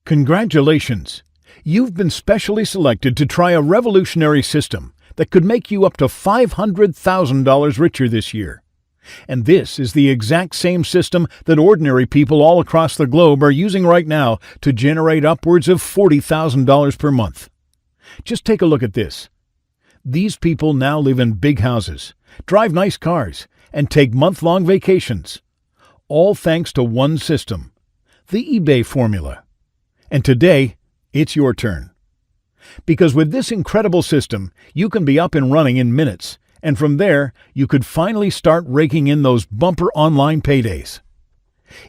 Congratulations! You've been specially selected to try a revolutionary system that could make you up to $500,000 richer this year. And this is the exact same system that ordinary people all across the globe are using right now to generate upwards of $40,000 per month. Just take a look at this. These people now live in big houses, drive nice cars, and take month-long vacations. All thanks to one system, the eBay formula. And today, it's your turn. Because with this incredible system, you can be up and running in minutes, and from there, you could finally start raking in those bumper online paydays.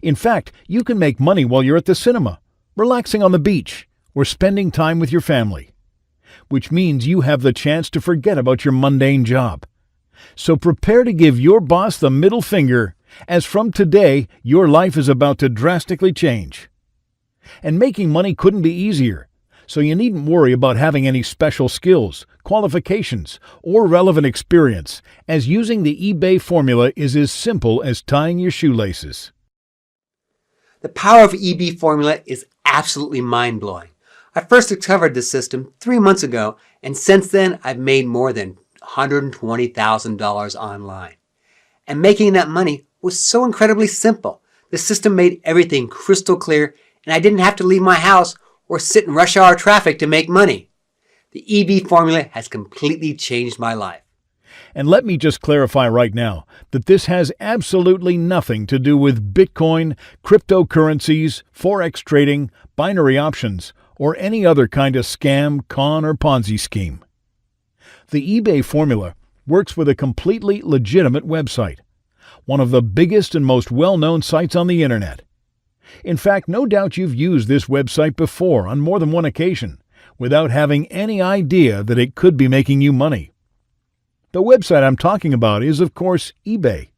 In fact, you can make money while you're at the cinema, relaxing on the beach, or spending time with your family. Which means you have the chance to forget about your mundane job. So prepare to give your boss the middle finger, as from today, your life is about to drastically change. And making money couldn't be easier, so you needn't worry about having any special skills, qualifications, or relevant experience, as using the eBay formula is as simple as tying your shoelaces. The power of eBay formula is absolutely mind-blowing. I first discovered this system 3 months ago, and since then I've made more than $120,000 online. And making that money was so incredibly simple. The system made everything crystal clear, and I didn't have to leave my house or sit in rush hour traffic to make money. The eBay formula has completely changed my life. And let me just clarify right now that this has absolutely nothing to do with Bitcoin, cryptocurrencies, Forex trading, binary options, or any other kind of scam, con, or Ponzi scheme. The eBay formula works with a completely legitimate website, one of the biggest and most well-known sites on the internet. In fact, no doubt you've used this website before on more than one occasion, without having any idea that it could be making you money. The website I'm talking about is, of course, eBay.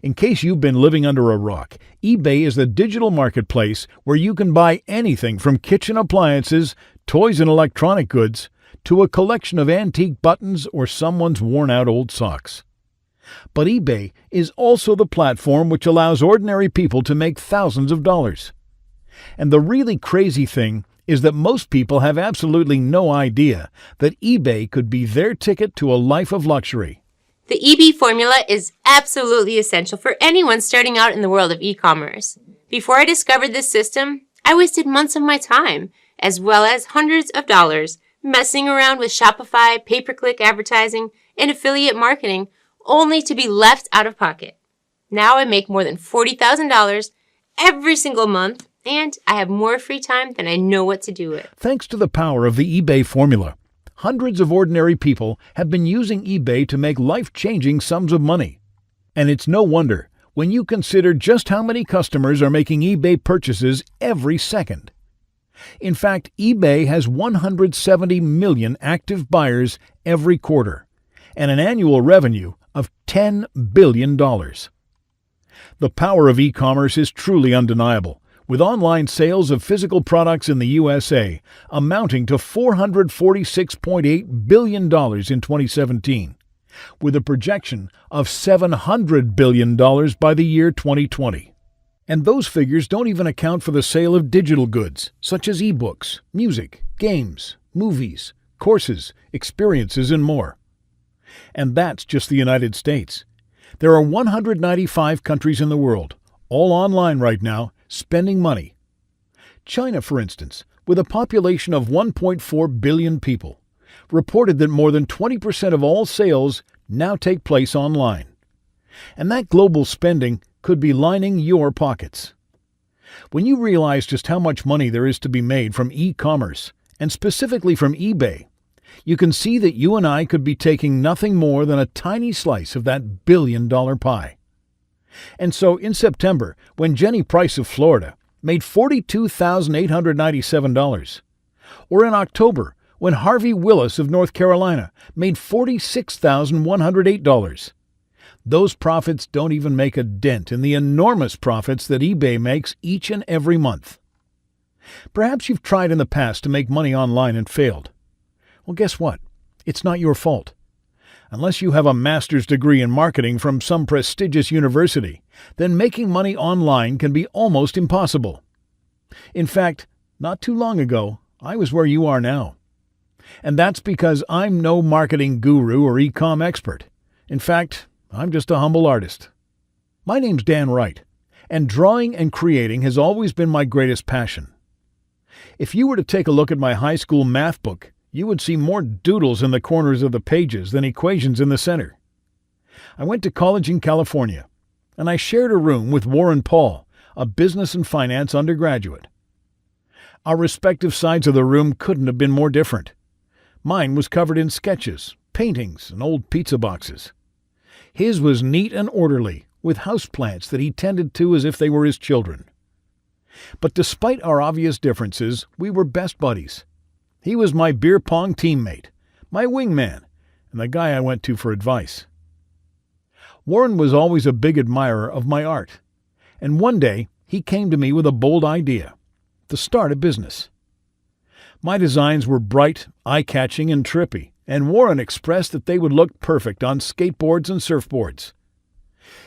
In case you've been living under a rock, eBay is the digital marketplace where you can buy anything from kitchen appliances, toys and electronic goods, to a collection of antique buttons or someone's worn-out old socks. But eBay is also the platform which allows ordinary people to make thousands of dollars. And the really crazy thing is that most people have absolutely no idea that eBay could be their ticket to a life of luxury. The eBay formula is absolutely essential for anyone starting out in the world of e-commerce. Before I discovered this system, I wasted months of my time, as well as hundreds of dollars, messing around with Shopify, pay-per-click advertising, and affiliate marketing, only to be left out of pocket. Now I make more than $40,000 every single month, and I have more free time than I know what to do with. Thanks to the power of the eBay formula, hundreds of ordinary people have been using eBay to make life-changing sums of money. And it's no wonder when you consider just how many customers are making eBay purchases every second. In fact, eBay has 170 million active buyers every quarter, and an annual revenue of $10 billion. The power of e-commerce is truly undeniable, with online sales of physical products in the USA amounting to $446.8 billion in 2017, with a projection of $700 billion by the year 2020. And those figures don't even account for the sale of digital goods, such as ebooks, music, games, movies, courses, experiences, and more. And that's just the United States. There are 195 countries in the world, all online right now, spending money. China, for instance, with a population of 1.4 billion people, reported that more than 20% of all sales now take place online. And that global spending could be lining your pockets. When you realize just how much money there is to be made from e-commerce, and specifically from eBay, you can see that you and I could be taking nothing more than a tiny slice of that billion-dollar pie. And so in September, when Jenny Price of Florida made $42,897, or in October, when Harvey Willis of North Carolina made $46,108, those profits don't even make a dent in the enormous profits that eBay makes each and every month. Perhaps you've tried in the past to make money online and failed. Well, guess what? It's not your fault. Unless you have a master's degree in marketing from some prestigious university, then making money online can be almost impossible. In fact, Not too long ago, I was where you are now. And that's because I'm no marketing guru or e-com expert. In fact, I'm just a humble artist. My name's Dan Wright, and drawing and creating has always been my greatest passion. If you were to take a look at my high school math book, you would see more doodles in the corners of the pages than equations in the center. I went to college in California, and I shared a room with Warren Paul, a business and finance undergraduate. Our respective sides of the room couldn't have been more different. Mine was covered in sketches, paintings, and old pizza boxes. His was neat and orderly, with houseplants that he tended to as if they were his children. But despite our obvious differences, we were best buddies. He was my beer pong teammate, my wingman, and the guy I went to for advice. Warren was always a big admirer of my art, and one day he came to me with a bold idea: to start a business. My designs were bright, eye-catching, and trippy, and Warren expressed that they would look perfect on skateboards and surfboards.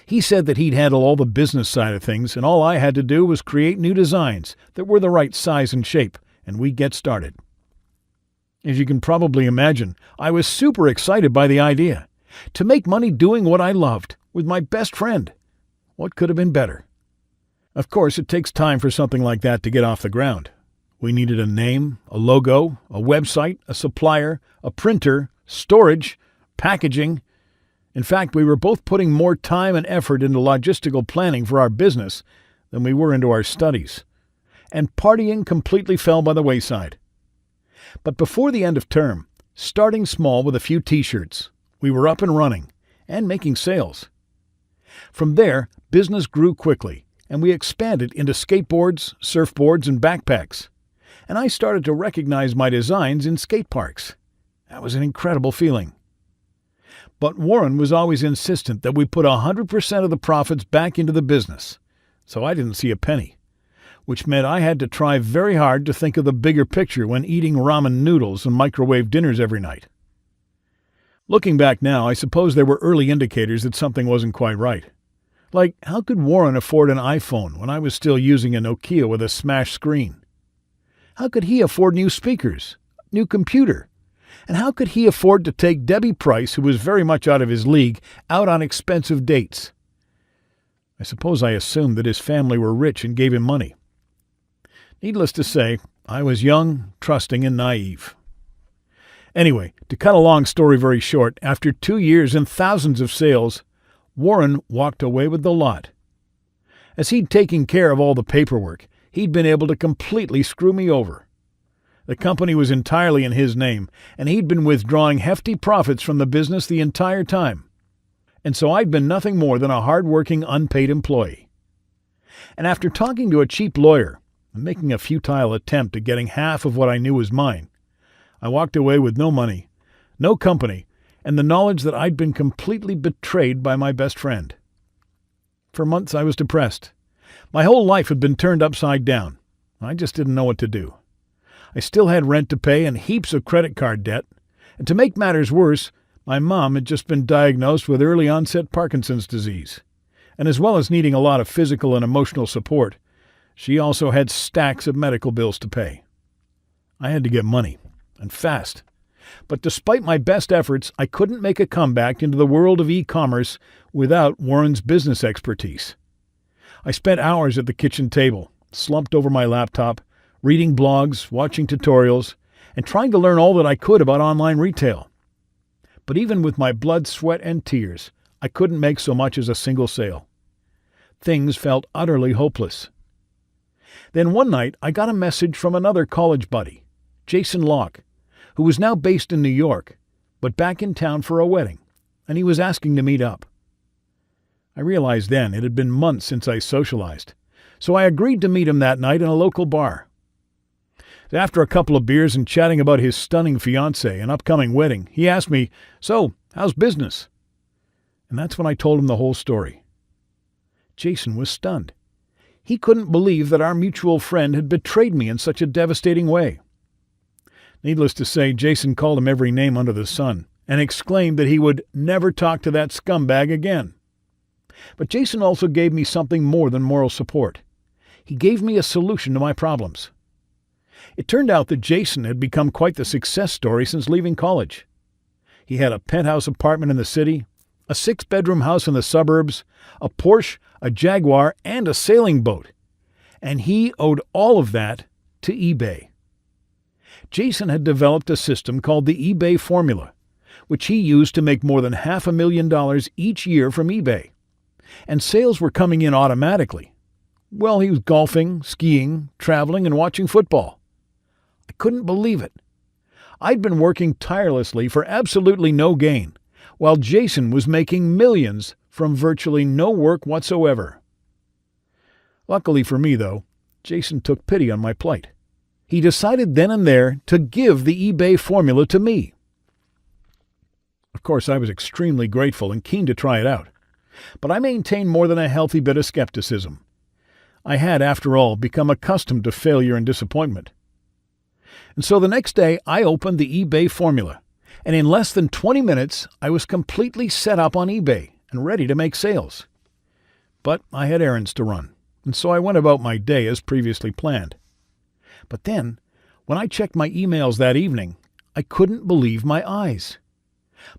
He said that he'd handle all the business side of things, and all I had to do was create new designs that were the right size and shape, and we'd get started. As you can probably imagine, I was super excited by the idea. To make money doing what I loved, with my best friend. What could have been better? Of course, it takes time for something like that to get off the ground. We needed a name, a logo, a website, a supplier, a printer, storage, packaging. In fact, we were both putting more time and effort into logistical planning for our business than we were into our studies. And partying completely fell by the wayside. But before the end of term, starting small with a few t-shirts, we were up and running and making sales. From there, business grew quickly, and we expanded into skateboards, surfboards, and backpacks. And I started to recognize my designs in skate parks. That was an incredible feeling. But Warren was always insistent that we put 100% of the profits back into the business, so I didn't see a penny, which meant I had to try very hard to think of the bigger picture when eating ramen noodles and microwave dinners every night. Looking back now, I suppose there were early indicators that something wasn't quite right. Like, how could Warren afford an iPhone when I was still using a Nokia with a smashed screen? How could he afford new speakers, new computer? And how could he afford to take Debbie Price, who was very much out of his league, out on expensive dates? I suppose I assumed that his family were rich and gave him money. Needless to say, I was young, trusting, and naive. Anyway, to cut a long story very short, after 2 years and thousands of sales, Warren walked away with the lot. As he'd taken care of all the paperwork, he'd been able to completely screw me over. The company was entirely in his name, and he'd been withdrawing hefty profits from the business the entire time. And so I'd been nothing more than a hard-working, unpaid employee. And after talking to a cheap lawyer and making a futile attempt at getting half of what I knew was mine, I walked away with no money, no company, and the knowledge that I'd been completely betrayed by my best friend. For months I was depressed. My whole life had been turned upside down. I just didn't know what to do. I still had rent to pay and heaps of credit card debt, and to make matters worse, my mom had just been diagnosed with early-onset Parkinson's disease. And as well as needing a lot of physical and emotional support, she also had stacks of medical bills to pay. I had to get money, and fast. But despite my best efforts, I couldn't make a comeback into the world of e-commerce without Warren's business expertise. I spent hours at the kitchen table, slumped over my laptop, reading blogs, watching tutorials, and trying to learn all that I could about online retail. But even with my blood, sweat, and tears, I couldn't make so much as a single sale. Things felt utterly hopeless. Then one night, I got a message from another college buddy, Jason Locke, who was now based in New York, but back in town for a wedding, and he was asking to meet up. I realized then it had been months since I socialized, so I agreed to meet him that night in a local bar. After a couple of beers and chatting about his stunning fiancée and upcoming wedding, he asked me, "So, how's business?" And that's when I told him the whole story. Jason was stunned. He couldn't believe that our mutual friend had betrayed me in such a devastating way. Needless to say, Jason called him every name under the sun and exclaimed that he would never talk to that scumbag again. But Jason also gave me something more than moral support. He gave me a solution to my problems. It turned out that Jason had become quite the success story since leaving college. He had a penthouse apartment in the city, a 6-bedroom house in the suburbs, a Porsche, a Jaguar, and a sailing boat. And he owed all of that to eBay. Jason had developed a system called the eBay formula, which he used to make more than $500,000 each year from eBay. And sales were coming in automatically. Well, he was golfing, skiing, traveling, and watching football. I couldn't believe it. I'd been working tirelessly for absolutely no gain, while Jason was making millions from virtually no work whatsoever. Luckily for me, though, Jason took pity on my plight. He decided then and there to give the eBay formula to me. Of course, I was extremely grateful and keen to try it out, but I maintained more than a healthy bit of skepticism. I had, after all, become accustomed to failure and disappointment. And so the next day, I opened the eBay formula, and in less than 20 minutes, I was completely set up on eBay and ready to make sales. But I had errands to run, and so I went about my day as previously planned. But then, when I checked my emails that evening, I couldn't believe my eyes.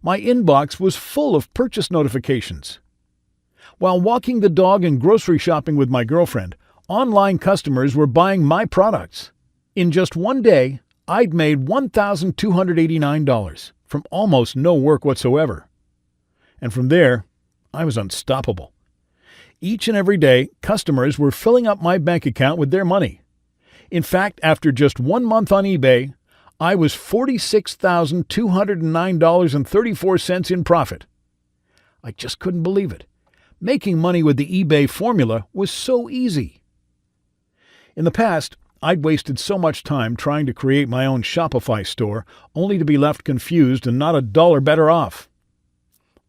My inbox was full of purchase notifications. While walking the dog and grocery shopping with my girlfriend, online customers were buying my products. In just one day, I'd made $1,289 from almost no work whatsoever. And from there, I was unstoppable. Each and every day, customers were filling up my bank account with their money. In fact, after just 1 month on eBay, I was $46,209.34 in profit. I just couldn't believe it. Making money with the eBay formula was so easy. In the past, I'd wasted so much time trying to create my own Shopify store, only to be left confused and not a dollar better off.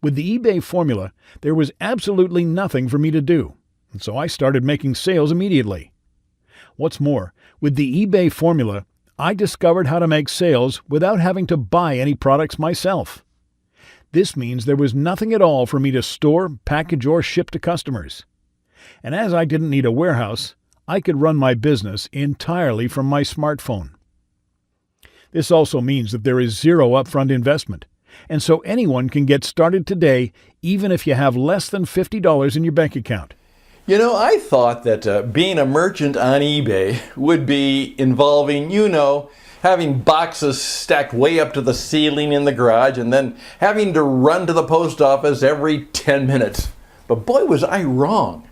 With the eBay formula, there was absolutely nothing for me to do, and so I started making sales immediately. What's more, with the eBay formula, I discovered how to make sales without having to buy any products myself. This means there was nothing at all for me to store, package, or ship to customers. And as I didn't need a warehouse, I could run my business entirely from my smartphone. This also means that there is zero upfront investment, and so anyone can get started today even if you have less than $50 in your bank account. You know, I thought that being a merchant on eBay would be involving, having boxes stacked way up to the ceiling in the garage and then having to run to the post office every 10 minutes. But boy, was I wrong.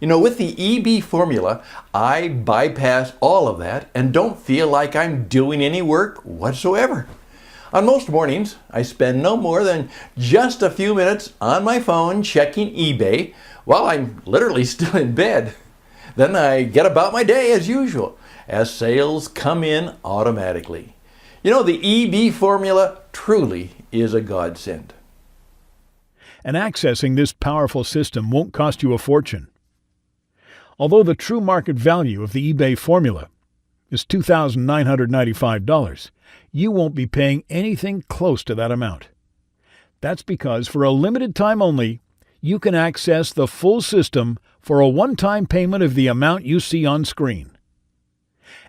With the eBay formula, I bypass all of that and don't feel like I'm doing any work whatsoever. On most mornings, I spend no more than just a few minutes on my phone checking eBay while I'm literally still in bed. Then I get about my day as usual, as sales come in automatically. The eBay formula truly is a godsend. And accessing this powerful system won't cost you a fortune. Although the true market value of the eBay formula is $2,995, you won't be paying anything close to that amount. That's because for a limited time only, you can access the full system for a one-time payment of the amount you see on screen.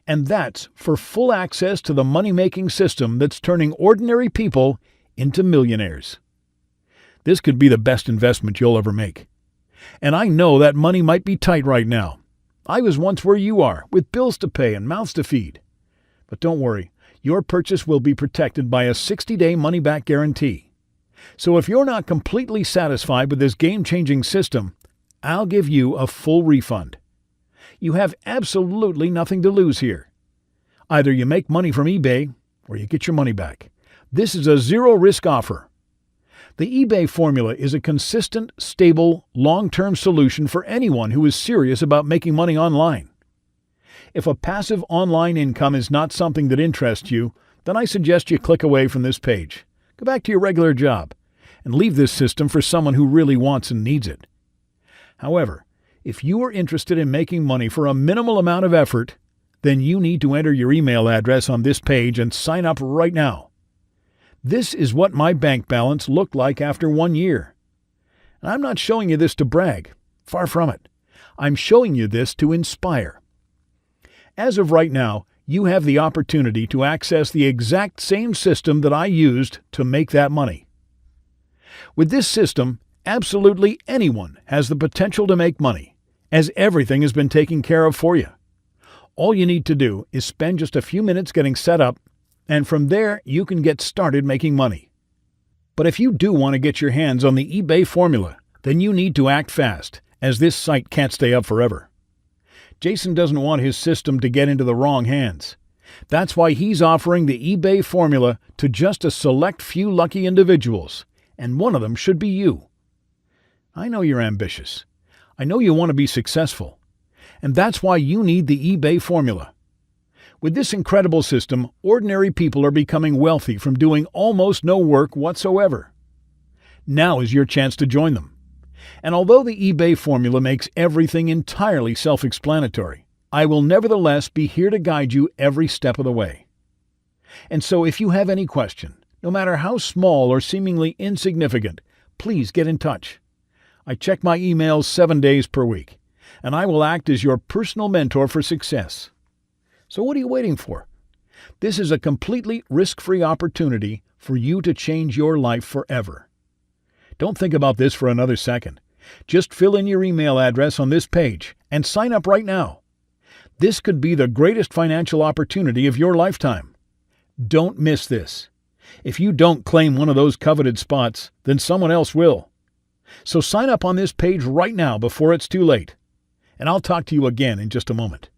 And that's for full access to the money-making system that's turning ordinary people into millionaires. This could be the best investment you'll ever make. And I know that money might be tight right now. I was once where you are, with bills to pay and mouths to feed. But don't worry, your purchase will be protected by a 60-day money-back guarantee. So if you're not completely satisfied with this game-changing system, I'll give you a full refund. You have absolutely nothing to lose here. Either you make money from eBay, or you get your money back. This is a zero-risk offer. The eBay formula is a consistent, stable, long-term solution for anyone who is serious about making money online. If a passive online income is not something that interests you, then I suggest you click away from this page. Go back to your regular job and leave this system for someone who really wants and needs it. However, if you are interested in making money for a minimal amount of effort, then you need to enter your email address on this page and sign up right now. This is what my bank balance looked like after 1 year. And I'm not showing you this to brag. Far from it. I'm showing you this to inspire. As of right now, you have the opportunity to access the exact same system that I used to make that money. With this system, absolutely anyone has the potential to make money, as everything has been taken care of for you. All you need to do is spend just a few minutes getting set up, and from there you can get started making money. But if you do want to get your hands on the eBay formula, then you need to act fast, as this site can't stay up forever. Jason doesn't want his system to get into the wrong hands. That's why he's offering the eBay formula to just a select few lucky individuals, and one of them should be you. I know you're ambitious. I know you want to be successful. And that's why you need the eBay formula. With this incredible system, ordinary people are becoming wealthy from doing almost no work whatsoever. Now is your chance to join them. And although the eBay formula makes everything entirely self-explanatory, I will nevertheless be here to guide you every step of the way. And so if you have any question, no matter how small or seemingly insignificant, please get in touch. I check my emails 7 days per week, and I will act as your personal mentor for success. So what are you waiting for? This is a completely risk-free opportunity for you to change your life forever. Don't think about this for another second. Just fill in your email address on this page and sign up right now. This could be the greatest financial opportunity of your lifetime. Don't miss this. If you don't claim one of those coveted spots, then someone else will. So sign up on this page right now before it's too late. And I'll talk to you again in just a moment.